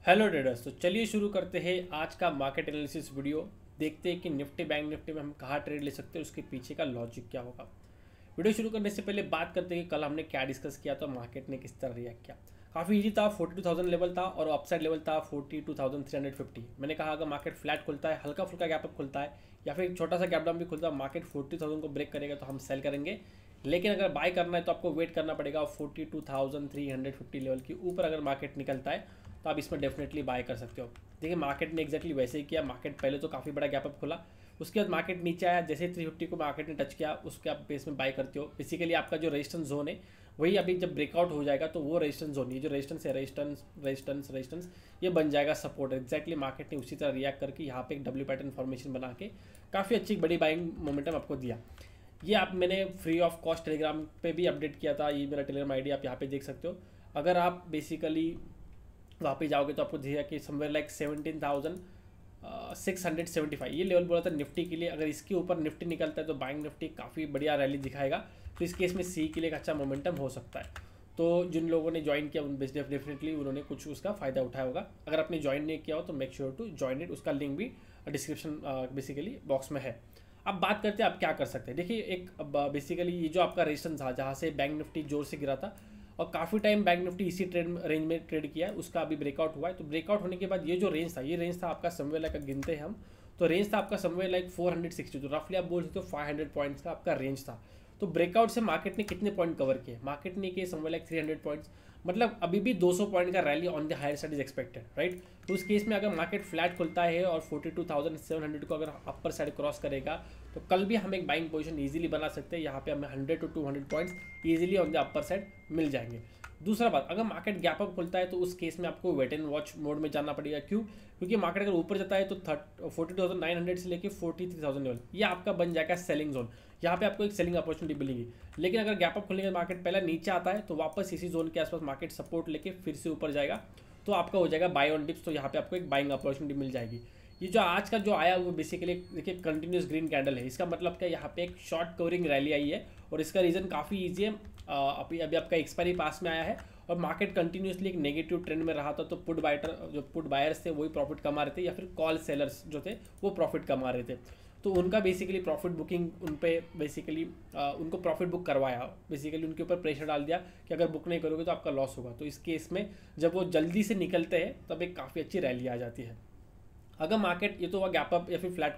Hello traders. तो चलिए शुरू करते हैं आज का मार्केट एनालिसिस वीडियो। देखते हैं कि निफ्टी बैंक निफ्टी में हम कहाँ ट्रेड ले सकते हैं, उसके पीछे का लॉजिक क्या होगा। वीडियो शुरू करने से पहले बात करते हैं कि कल हमने क्या डिस्कस किया था, मार्केट ने किस तरह रिएक्ट किया। काफ़ी इजी था, 42,000 लेवल था और अपसाइड लेवल था 42,350। मैंने कहा अगर मार्केट फ्लैट खुलता है, हल्का फुल्का गैप अप खुलता है या फिर छोटा सा गैप डाउन भी खुलता है, मार्केट 40,000 को ब्रेक करेगा तो हम सेल करेंगे। लेकिन अगर बाय करना है तो आपको वेट करना पड़ेगा 42,350 लेवल के ऊपर। अगर मार्केट निकलता है तो आप इसमें डेफिनेटली बाय कर सकते हो। देखिए मार्केट ने एक्जैक्टली वैसे ही किया। मार्केट पहले तो काफ़ी बड़ा गैप अप खुला, उसके बाद मार्केट नीचे आया, जैसे 350 को मार्केट ने टच किया उसके आप बेस में बाय करते हो। बेसिकली आपका जो रेजिस्टेंस जोन है वही अभी जब ब्रेकआउट हो जाएगा तो वो रेजिस्टेंस जोन, ये जो रेजिस्टेंस है, रेजिस्टेंस ये बन जाएगा सपोर्ट। एक्जैक्टली मार्केट ने उसी तरह रिएक्ट करके यहाँ पे एक डब्ल्यू पैटर्न फॉर्मेशन बना के काफ़ी अच्छी बड़ी बाइंग मोमेंटम आपको दिया। ये आप मैंने फ्री ऑफ कॉस्ट टेलीग्राम पे भी अपडेट किया था, ये मेरा टेलीग्राम आईडी आप यहाँ पे देख सकते हो। अगर आप बेसिकली वहाँ पे जाओगे तो आपको दिखेगा कि समवेयर लाइक 17,675 ये लेवल बोला था निफ्टी के लिए। अगर इसके ऊपर निफ्टी निकलता है तो बाइंग निफ्टी काफ़ी बढ़िया रैली दिखाएगा। तो इस केस में सी के लिए एक अच्छा मोमेंटम हो सकता है। तो जिन लोगों ने ज्वाइन किया उन डेफिनेटली उन्होंने कुछ उसका फ़ायदा उठाया होगा। अगर आपने ज्वाइन नहीं किया हो तो make sure to join it, उसका लिंक भी डिस्क्रिप्शन बेसिकली बॉक्स में है। अब बात करते हैं आप क्या कर सकते हैं। देखिए एक बेसिकली ये जो आपका रेजिस्टेंस था जहाँ से बैंक निफ्टी जोर से गिरा था और काफ़ी टाइम बैंक निफ्टी इसी रेंज में ट्रेड किया है, उसका अभी ब्रेकआउट हुआ है। तो ब्रेकआउट होने के बाद ये जो रेंज था, ये रेंज था आपका समवेयर लाइक, गिनते हैं हम तो रेंज था आपका समवेयर लाइक 460, तो रफली आप बोल सकते हो 500 पॉइंट्स का आपका रेंज था। तो ब्रेकआउट से मार्केट ने कितने पॉइंट कवर किए, मार्केट ने किए समवेयर लाइक 300 पॉइंट्स। मतलब अभी भी 200 पॉइंट का rally on the higher side is expected, right. तो उस केस में अगर मार्केट फ्लैट खुलता है और 42,700 को अगर अपर साइड क्रॉस करेगा तो कल भी हम एक बाइंग पोजीशन इजीली बना सकते हैं। यहाँ पे हमें 100 to 200 points easily on the upper side मिल जाएंगे। दूसरा बात, अगर मार्केट गैप अप खुलता है तो उस केस में आपको वेट एंड वॉच मोड में जाना पड़ेगा। क्यों? क्योंकि मार्केट अगर ऊपर जाता है तो 42,900 से लेकर 43,000 लेवल ये आपका बन जाएगा सेलिंग जोन। यहाँ पे आपको एक सेलिंग अपॉर्चुनिटी मिलेगी। लेकिन अगर गैप अप खुलने के मार्केट पहले नीचे आता है तो वापस इसी जोन के आसपास मार्केट सपोर्ट लेके फिर से ऊपर जाएगा तो आपका हो जाएगा बाय ऑन डिप्स। तो यहाँ पे आपको एक बाइंग अपॉर्चुनिटी मिल जाएगी। ये जो आज का जो आया वो बेसिकली देखिए कंटिन्यूस ग्रीन कैंडल है। इसका मतलब क्या, यहाँ पे एक शॉर्ट कवरिंग रैली आई है और इसका रीज़न काफ़ी ईजी है। अभी आपका एक्सपायरी पास में आया है और मार्केट कंटिन्यूसली एक नेगेटिव ट्रेंड में रहा था। तो पुट बायर्स थे वही प्रॉफिट कमा रहे थे या फिर कॉल सेलर्स जो थे वो प्रॉफिट कमा रहे थे। तो उनका बेसिकली प्रॉफिट बुकिंग उन पे बेसिकली उनको प्रॉफिट बुक करवाया, बेसिकली उनके ऊपर प्रेशर डाल दिया कि अगर बुक नहीं करोगे तो आपका लॉस होगा। तो इस केस में जब वो जल्दी से निकलते हैं तब एक काफ़ी अच्छी रैली आ जाती है। अगर मार्केट ये तो हुआ गैप अप या फिर फ्लैट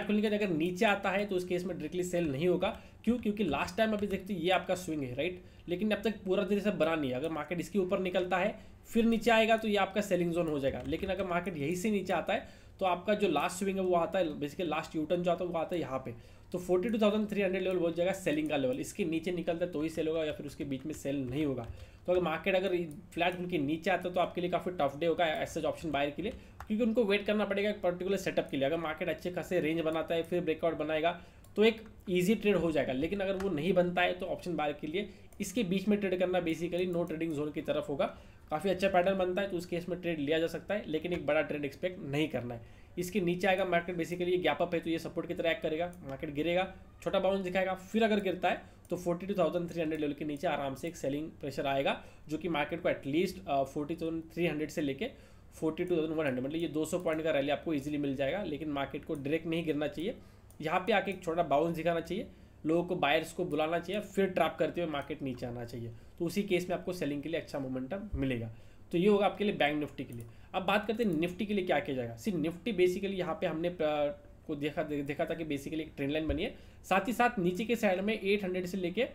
खुलने के अगर नीचे आता है तो उस केस में डायरेक्टली सेल नहीं होगा। क्यों? क्योंकि लास्ट टाइम अभी देखते ये आपका स्विंग है, राइट। लेकिन अब तक पूरा तरह से बना नहीं है। अगर मार्केट इसके ऊपर निकलता है फिर नीचे आएगा तो ये आपका सेलिंग जोन हो जाएगा। लेकिन अगर मार्केट यहीं से नीचे आता है तो आपका जो लास्ट स्विंग है वो आता है, बेसिकली लास्ट यूटर्न जो आता है वो आता है यहाँ पे। तो 42,300 लेवल हो जाएगा सेलिंग का लेवल। इसके नीचे निकलता है तो ही सेल होगा या फिर उसके बीच में सेल नहीं होगा। तो अगर मार्केट अगर फ्लैट खुल के नीचे आता है तो आपके लिए काफ़ी टफ डे होगा ऐसे ऑप्शन बायर के लिए, क्योंकि उनको वेट करना पड़ेगा एक पर्टिकुलर सेटअप के लिए। अगर मार्केट अच्छे खासे रेंज बनाता है फिर ब्रेकआउट बनाएगा तो एक ईजी ट्रेड हो जाएगा। लेकिन अगर वो नहीं बनता है तो ऑप्शन बायर के लिए इसके बीच में ट्रेड करना बेसिकली नो ट्रेडिंग जोन की तरफ होगा। काफ़ी अच्छा पैटर्न बनता है तो उस केस में ट्रेड लिया जा सकता है, लेकिन एक बड़ा ट्रेड एक्सपेक्ट नहीं करना है। इसके नीचे आएगा मार्केट, बेसिकली ये गैप अप है तो ये सपोर्ट की तरह एक्ट करेगा। मार्केट गिरेगा, छोटा बाउंस दिखाएगा, फिर अगर गिरता है तो 42,300 लेवल के नीचे आराम से एक सेलिंग प्रेशर आएगा जो कि मार्केट को एटलीस्ट 42,300 से लेके 42,100 मतलब ये 200 पॉइंट का रैली आपको इजीली मिल जाएगा। लेकिन मार्केट को डायरेक्ट नहीं गिरना चाहिए, यहाँ पे आके एक छोटा बाउंस दिखाना चाहिए, लोगों को बायर्स को बुलाना चाहिए, फिर ट्रैप करते हुए मार्केट नीचे आना चाहिए। तो उसी केस में आपको सेलिंग के लिए अच्छा मोमेंटम मिलेगा। तो ये होगा आपके लिए बैंक निफ्टी के लिए। अब बात करते हैं निफ्टी के लिए क्या किया जाएगा। सिर्फ निफ्टी बेसिकली यहाँ पे हमने को देखा था कि बेसिकली एक ट्रेंड लाइन बनी है, साथ ही साथ नीचे के साइड में 800 से लेके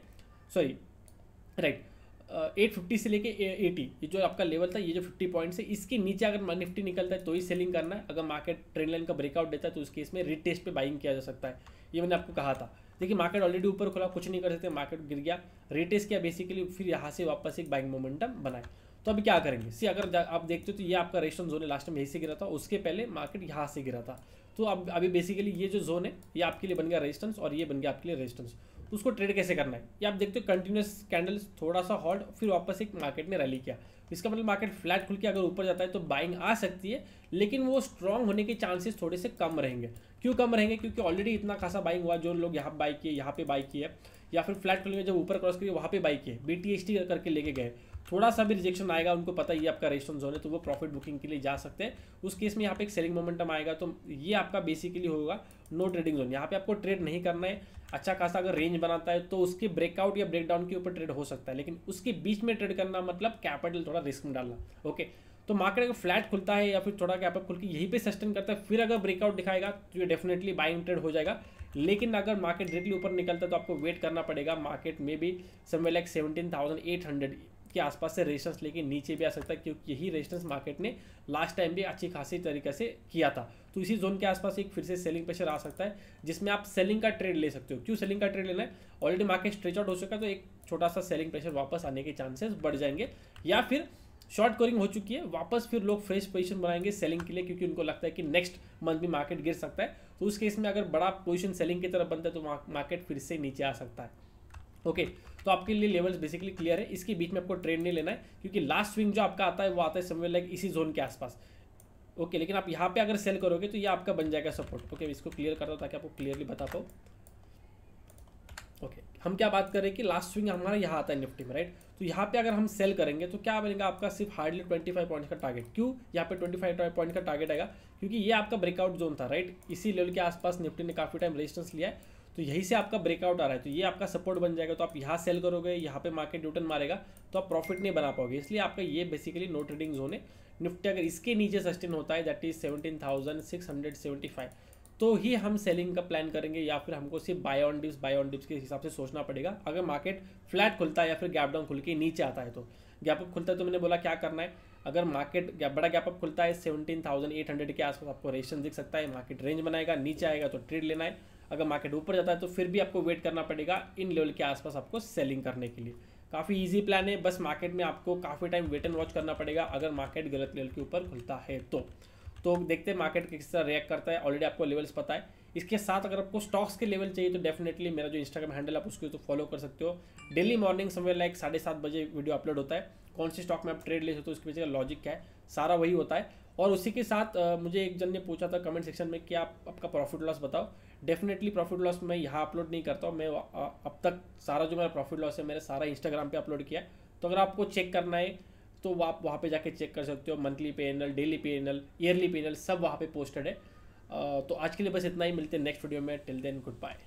850 से लेके 80 ये जो आपका लेवल था, ये जो 50 पॉइंट्स है इसके नीचे अगर निफ्टी निकलता है तो ही सेलिंग करना है। अगर मार्केट ट्रेंड लाइन का ब्रेकआउट देता है तो उस केस में रीटेस्ट पे बाइंग किया जा सकता है। ये मैंने आपको कहा था। देखिए मार्केट ऑलरेडी ऊपर खुला, कुछ नहीं कर सकते, मार्केट गिर गया, रीटेस्ट किया बेसिकली, फिर यहाँ से वापस एक बाइंग मोमेंटम बनाए। तो अभी क्या करेंगे, अगर आप देखते हो तो ये आपका रेजिस्टेंस जोन है, लास्ट टाइम यहीं से गिरा था, उसके पहले मार्केट यहाँ से गिरा था। तो अब अभी बेसिकली ये जो जोन है ये आपके लिए बन गया रेजिस्टेंस और ये बन गया आपके लिए रेजिस्टेंस। तो उसको ट्रेड कैसे करना है ये आप देखते हो, कंटिन्यूस कैंडल्स, थोड़ा सा हॉल्ट, फिर वापस एक मार्केट ने रैली किया। इसका मतलब मार्केट फ्लैट खुल के अगर ऊपर जाता है तो बाइंग आ सकती है, लेकिन वो स्ट्रांग होने के चांसेस थोड़े से कम रहेंगे। क्यों कम रहेंगे? क्योंकि ऑलरेडी इतना खासा बाइंग हुआ, जो लोग यहाँ बाई किए, यहाँ पे बाई किए, या फिर फ्लैट खुलने में जब ऊपर क्रॉस किए वहाँ पे बाई किए, BTST करके लेके गए। थोड़ा सा भी रिजेक्शन आएगा, उनको पता है ये आपका रेजिस्टेंस जोन है, तो वो प्रॉफिट बुकिंग के लिए जा सकते हैं। उस केस में यहाँ पे एक सेलिंग मोमेंटम आएगा, तो ये आपका बेसिकली होगा नो ट्रेडिंग जोन। यहाँ पे आपको ट्रेड नहीं करना है। अच्छा खासा अगर रेंज बनाता है तो उसके ब्रेकआउट या ब्रेकडाउन के ऊपर ट्रेड हो सकता है, लेकिन उसके बीच में ट्रेड करना मतलब कैपिटल थोड़ा रिस्क में डालना। ओके, तो मार्केट अगर फ्लैट खुलता है या फिर थोड़ा गैप अप खुल के यहीं पे सस्टेन करता है, फिर अगर ब्रेकआउट दिखाएगा तो ये डेफिनेटली बाइंग ट्रेड हो जाएगा। लेकिन अगर मार्केट डायरेक्टली ऊपर निकलता है तो आपको वेट करना पड़ेगा। मार्केट में भी समवेयर लाइक 17,800 के आसपास से रेजिस्टेंस लेके नीचे भी आ सकता है, क्योंकि यही रेजिस्टेंस मार्केट ने लास्ट टाइम भी अच्छी खासी तरीके से किया था। तो इसी जोन के आसपास एक फिर से सेलिंग प्रेशर आ सकता है, जिसमें आप सेलिंग का ट्रेड ले सकते हो। क्यों सेलिंग का ट्रेड लेना है? ऑलरेडी मार्केट स्ट्रेच आउट हो चुका है, तो एक छोटा सा सेलिंग प्रेशर वापस आने के चांसेस बढ़ जाएंगे, या फिर शॉर्ट कवरिंग हो चुकी है, वापस फिर लोग फ्रेश पोजीशन बनाएंगे सेलिंग के लिए, क्योंकि उनको लगता है कि नेक्स्ट मंथ भी मार्केट गिर सकता है। तो उस केस में अगर बड़ा पोजीशन सेलिंग की तरफ बनता है तो मार्केट फिर से नीचे आ सकता है। ओके, तो आपके लिए लेवल्स बेसिकली क्लियर है। इसके बीच में आपको ट्रेड नहीं लेना है, क्योंकि लास्ट स्विंग जो आपका आता है वो आता है समवेयर लाइक इसी जोन के आसपास। ओके, लेकिन आप यहाँ पे अगर सेल करोगे तो ये आपका बन जाएगा सपोर्ट। ओके, इसको क्लियर करता हूँ ताकि आपको क्लियरली बता पाऊँ। ओके, हम क्या बात कर रहे हैं कि लास्ट स्विंग हमारा यहाँ आता है निफ्टी में, राइट। तो यहाँ पे अगर हम सेल करेंगे तो क्या बनेगा आपका? सिर्फ हार्डली 25 पॉइंट्स का टारगेट। क्यों यहाँ पे 25 पॉइंट का टारगेट आएगा? क्योंकि ये आपका ब्रेकआउट जोन था, राइट। इसी लेवल के आसपास निफ्टी ने काफी टाइम रेजिस्टेंस लिया है, तो यहीं से आपका ब्रेकआउट आ रहा है, तो ये आपका सपोर्ट बन जाएगा। तो आप यहाँ सेल करोगे, यहाँ पे मार्केट रिटर्न मारेगा तो आप प्रॉफिट नहीं बना पाओगे। इसलिए आपका ये बेसिकली नो ट्रेडिंग जोन है। निफ्टी अगर इसके नीचे सस्टेन होता है, दैट इज 17,675, तो ही हम सेलिंग का प्लान करेंगे, या फिर हमको सिर्फ बाय ऑन डिप्स के हिसाब से सोचना पड़ेगा। अगर मार्केट फ्लैट खुलता है या फिर गैप डाउन खुल के नीचे आता है, तो गैप अप खुलता है तो मैंने बोला क्या करना है। अगर मार्केट बड़ा गैप अप खुलता है 17,800 के आसपास आपको रेजिस्टेंस दिख सकता है, मार्केट रेंज बनाएगा, नीचे आएगा तो ट्रेड लेना है। अगर मार्केट ऊपर जाता है तो फिर भी आपको वेट करना पड़ेगा इन लेवल के आसपास आपको सेलिंग करने के लिए। काफ़ी इजी प्लान है, बस मार्केट में आपको काफ़ी टाइम वेट एंड वॉच करना पड़ेगा अगर मार्केट गलत लेवल के ऊपर खुलता है तो देखते हैं मार्केट किस तरह रिएक्ट करता है। ऑलरेडी आपको लेवल्स पता है। इसके साथ अगर आपको स्टॉक्स के लेवल चाहिए तो डेफिनेटली मेरा जो इंस्टाग्राम हैंडल आप उसको तो फॉलो कर सकते हो। डेली मॉर्निंग समवेयर लाइक 7:30 बजे वीडियो अपलोड होता है। कौन सी स्टॉक में आप ट्रेड ले सकते हो, उसके पीछे का लॉजिक क्या है, सारा वही होता है। और उसी के साथ मुझे एक जन ने पूछा था कमेंट सेक्शन में कि आप आपका प्रॉफिट लॉस बताओ। डेफिनेटली प्रॉफिट लॉस मैं यहाँ अपलोड नहीं करता हूँ। मैं अब तक सारा जो मेरा प्रॉफिट लॉस है मैंने सारा इंस्टाग्राम पे अपलोड किया है। तो अगर आपको चेक करना है तो आप वहाँ पे जाके चेक कर सकते हो। Monthly panel, daily panel, yearly panel सब वहाँ पे पोस्टेड है। तो आज के लिए बस इतना ही। मिलते हैं नेक्स्ट वीडियो में। Till then good bye.